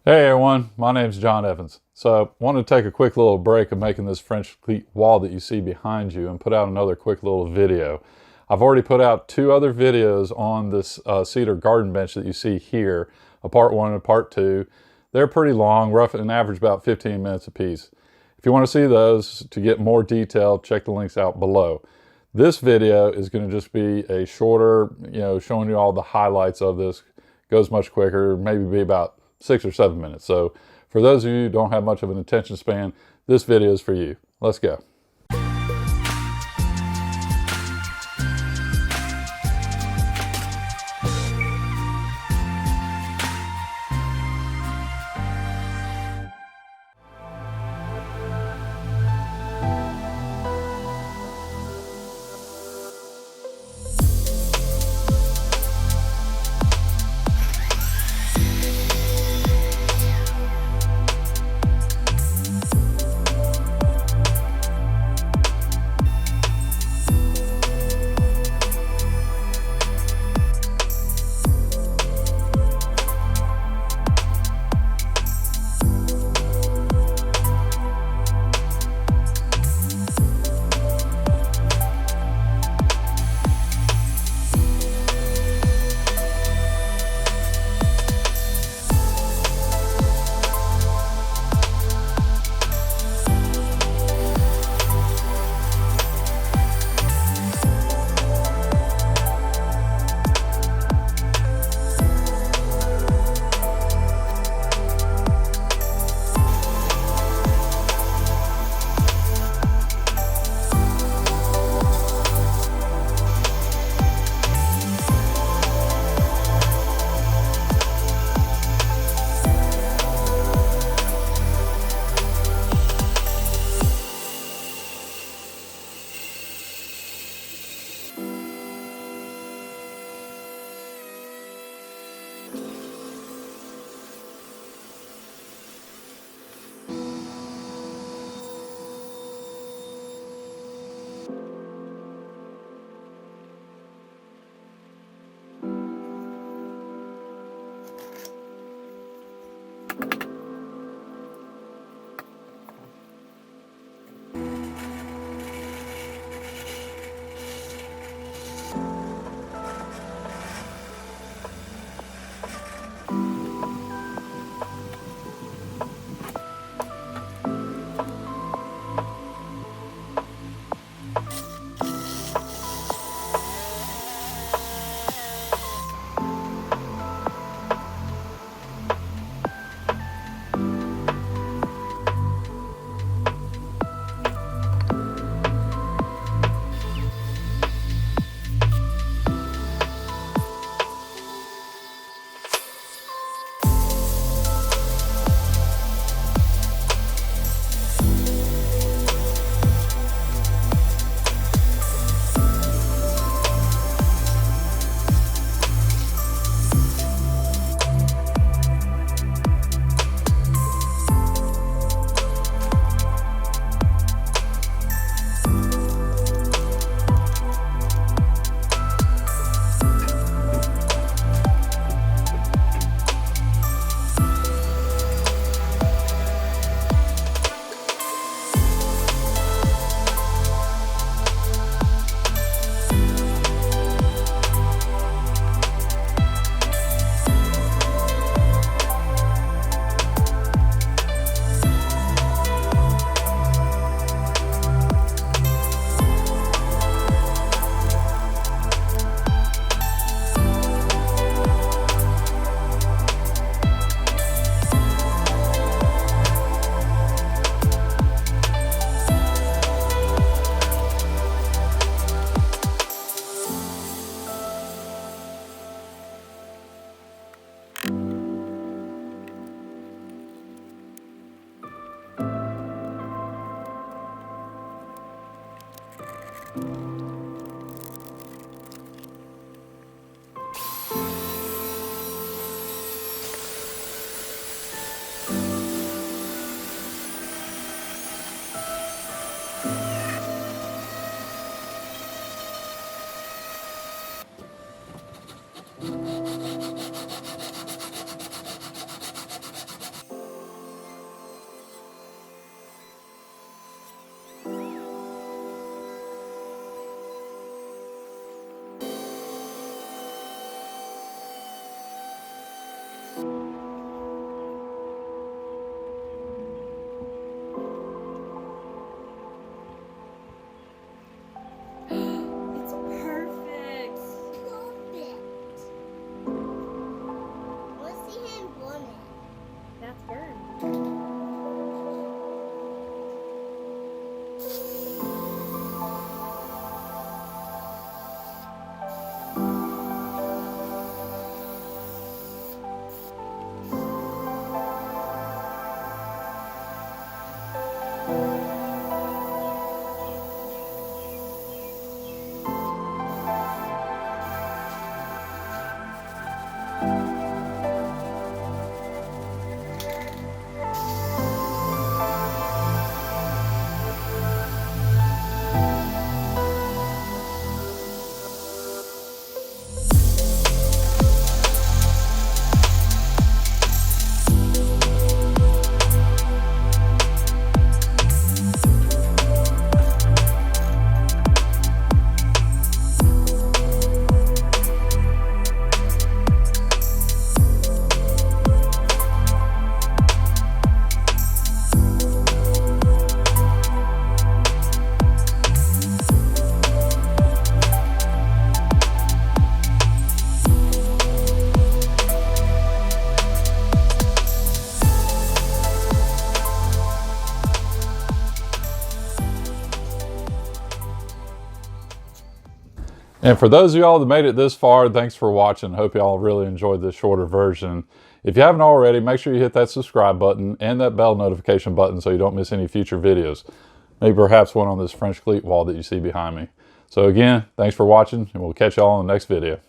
Hey everyone, my name is John Evans. So I wanted to take a quick little break of making this French cleat wall that you see behind you and put out another quick little video. I've already put out two other videos on this cedar garden bench that you see here, a part one and a part two. They're pretty long, rough and average about 15 minutes apiece. If you want to see those to get more detail, check the links out below. This video is going to just be a shorter, showing you all the highlights of this. Goes much quicker, maybe be about 6 or 7 minutes. So for those of you who don't have much of an attention span, this video is for you. Let's go. fast burn. And for those of y'all that made it this far, thanks for watching. Hope y'all really enjoyed this shorter version. If you haven't already, make sure you hit that subscribe button and that bell notification button so you don't miss any future videos. Maybe perhaps one on this French cleat wall that you see behind me. So again, thanks for watching, and we'll catch y'all in the next video.